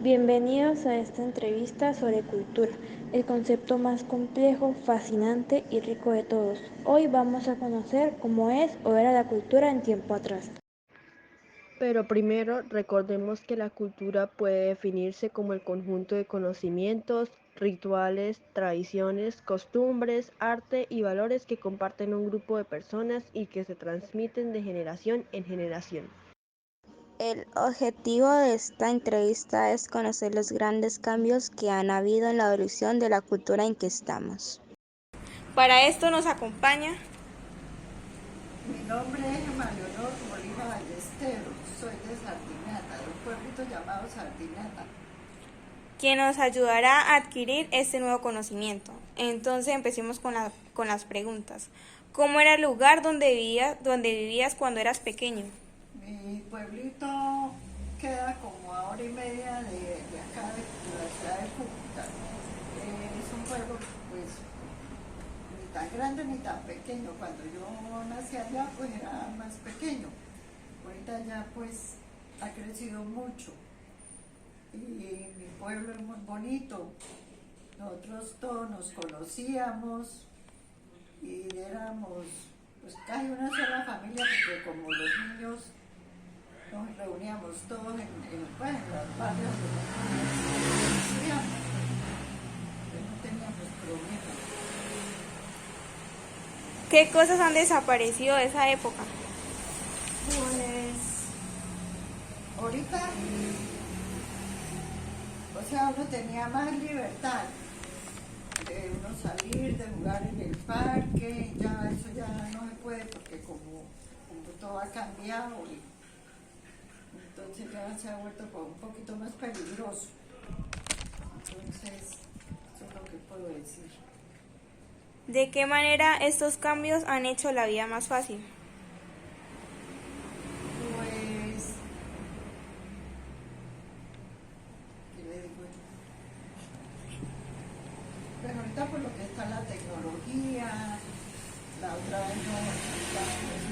Bienvenidos a esta entrevista sobre cultura, el concepto más complejo, fascinante y rico de todos. Hoy vamos a conocer cómo es o era la cultura en tiempo atrás. Pero primero recordemos que la cultura puede definirse como el conjunto de conocimientos, rituales, tradiciones, costumbres, arte y valores que comparten un grupo de personas y que se transmiten de generación en generación. El objetivo de esta entrevista es conocer los grandes cambios que han habido en la evolución de la cultura en que estamos. Para esto nos acompaña Mi nombre es María Leonor Molina Ballesteros, soy de Sardinata, de un pueblito llamado Sardinata. quien nos ayudará a adquirir este nuevo conocimiento. Entonces empecemos con las preguntas. ¿Cómo era el lugar donde vivías cuando eras pequeño? Mi pueblito queda como a hora y media de acá, de la ciudad de Cúcuta. Es un pueblo, pues, ni tan grande ni tan pequeño. Cuando yo nací allá, pues era más pequeño. Ahorita ya, pues, ha crecido mucho. Y mi pueblo es muy bonito. Nosotros todos nos conocíamos y éramos pues casi una sola familia, porque como los niños nos reuníamos todos en los barrios donde nos conocíamos, pues no teníamos problemas. ¿Qué cosas han desaparecido de esa época? Pues ahorita, o sea, uno tenía más libertad de uno salir, de jugar en el parque. Ya eso ya no se puede, porque como todo ha cambiado, y entonces ya se ha vuelto como un poquito más peligroso. Entonces, eso es lo que puedo decir. ¿De qué manera estos cambios han hecho la vida más fácil? Pues, ¿qué le digo yo? Pues ahorita por lo que está la tecnología, la otra vez eso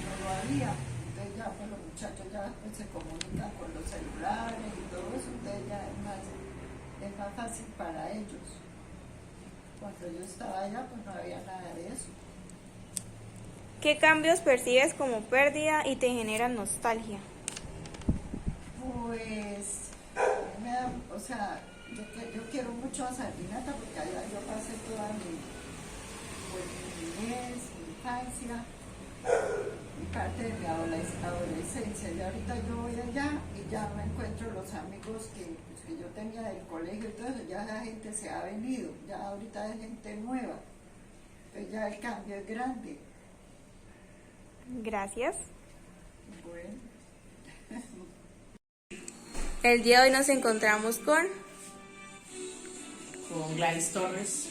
no lo había. Entonces ya pues los muchachos ya pues, se comunican con los celulares y todo eso, entonces ya es más fácil para ellos. Cuando yo estaba allá pues no había nada de eso. ¿Qué cambios percibes como pérdida y te generan nostalgia? Pues, o sea, yo quiero mucho a Sardinata, porque allá yo pasé toda pues, mi niñez, mi infancia y parte de mi adolescencia. Y ahorita yo voy allá y ya no encuentro los amigos que yo tenía del colegio. Entonces ya la gente se ha venido, ya ahorita hay gente nueva. Entonces ya el cambio es grande. Gracias. Bueno. El día de hoy nos encontramos con Gladys Torres.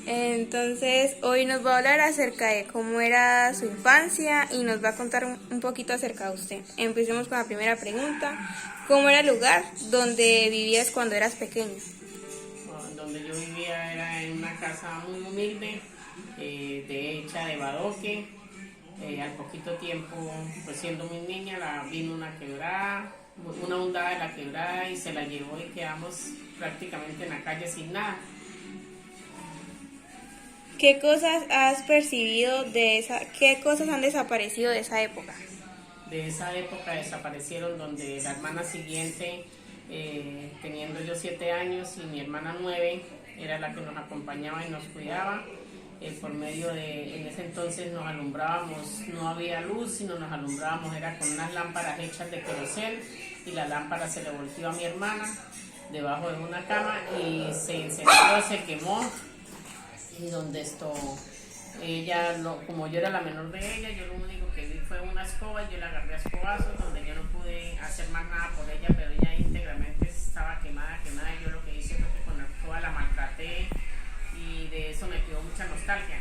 Entonces, hoy nos va a hablar acerca de cómo era su infancia y nos va a contar un poquito acerca de usted. Empecemos con la primera pregunta. ¿Cómo era el lugar donde vivías cuando eras pequeño? Donde yo vivía era en una casa muy humilde, hecha de badoque. Al poquito tiempo, pues siendo muy niña, vino una ondada de la quebrada y se la llevó y quedamos prácticamente en la calle sin nada. ¿Qué cosas has percibido qué cosas han desaparecido de esa época? De esa época desaparecieron donde la hermana siguiente, teniendo yo 7 años y mi hermana 9, era la que nos acompañaba y nos cuidaba. Por medio en ese entonces nos alumbrábamos, no había luz, sino nos alumbrábamos, era con unas lámparas hechas de querosén, y la lámpara se le volteó a mi hermana debajo de una cama y se encendió, se quemó. Y donde ella, como yo era la menor de ella, yo lo único que vi fue una escoba y yo la agarré a escobazos, donde yo no pude hacer más nada por ella, pero ella íntegramente estaba quemada, y yo lo que hice fue que con la escoba la maltraté, y de eso me quedó mucha nostalgia.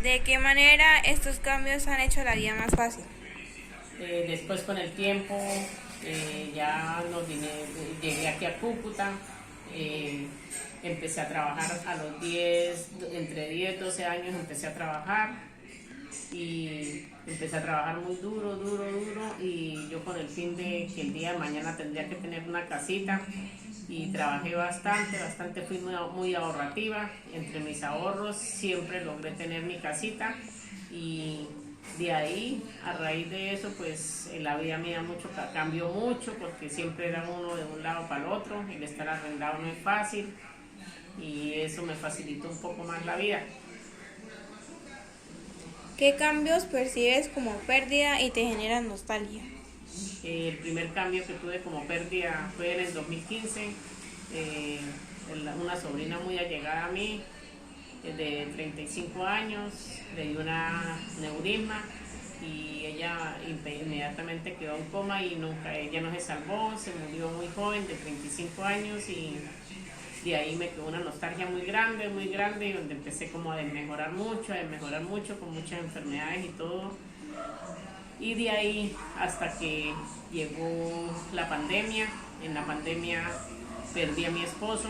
¿De qué manera estos cambios han hecho la vida más fácil? Después con el tiempo ya llegué aquí a Cúcuta. Empecé a trabajar a los entre 10 y 12 años empecé a trabajar. y empecé a trabajar muy duro, y yo con el fin de que el día de mañana tendría que tener una casita y trabajé bastante, fui muy ahorrativa. Entre mis ahorros siempre logré tener mi casita y de ahí, a raíz de eso, pues la vida mía cambió mucho porque siempre era uno de un lado para el otro, el estar arrendado no es fácil y eso me facilitó un poco más la vida. ¿Qué cambios percibes como pérdida y te generan nostalgia? El primer cambio que tuve como pérdida fue en el 2015. Una sobrina muy allegada a mí, de 35 años, le dio una neurisma y ella inmediatamente quedó en coma y ella no se salvó, se murió muy joven, de 35 años, y de ahí me quedó una nostalgia muy grande, y donde empecé como a desmejorar mucho, con muchas enfermedades y todo. Y de ahí hasta que llegó la pandemia. En la pandemia perdí a mi esposo.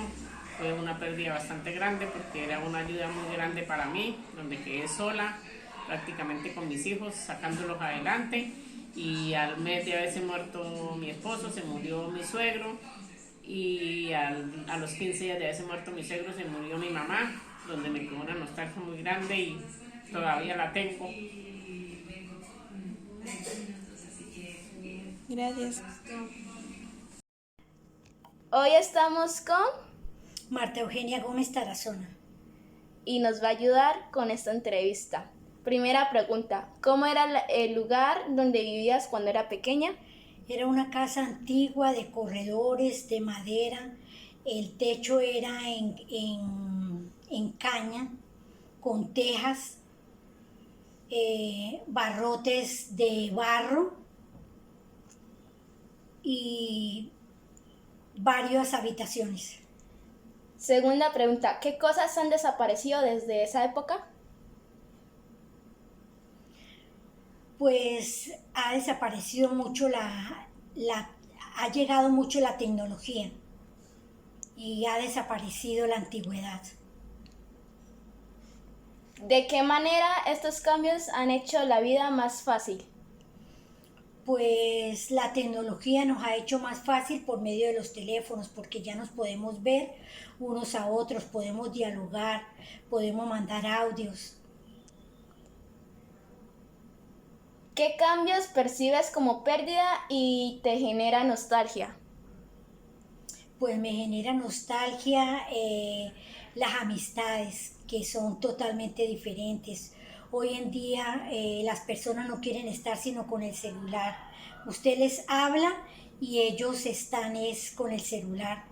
Fue una pérdida bastante grande porque era una ayuda muy grande para mí, donde quedé sola, prácticamente con mis hijos, sacándolos adelante. Y al mes de haberse muerto mi esposo, se murió mi suegro. Y a los 15 días de haberse muerto mi suegro, se murió mi mamá, donde me quedó una nostalgia muy grande y todavía la tengo. Gracias. Hoy estamos con Marta Eugenia Gómez Tarazona. y nos va a ayudar con esta entrevista. Primera pregunta, ¿cómo era el lugar donde vivías cuando era pequeña? Era una casa antigua de corredores de madera. El techo era en caña, con tejas, barrotes de barro y varias habitaciones. Segunda pregunta, ¿qué cosas han desaparecido desde esa época? Pues ha desaparecido mucho ha llegado mucho la tecnología y ha desaparecido la antigüedad. ¿De qué manera estos cambios han hecho la vida más fácil? Pues la tecnología nos ha hecho más fácil por medio de los teléfonos, porque ya nos podemos ver unos a otros, podemos dialogar, podemos mandar audios. ¿Qué cambios percibes como pérdida y te genera nostalgia? Pues me genera nostalgia las amistades, que son totalmente diferentes. Hoy en día las personas no quieren estar sino con el celular. Usted les habla y ellos están con el celular.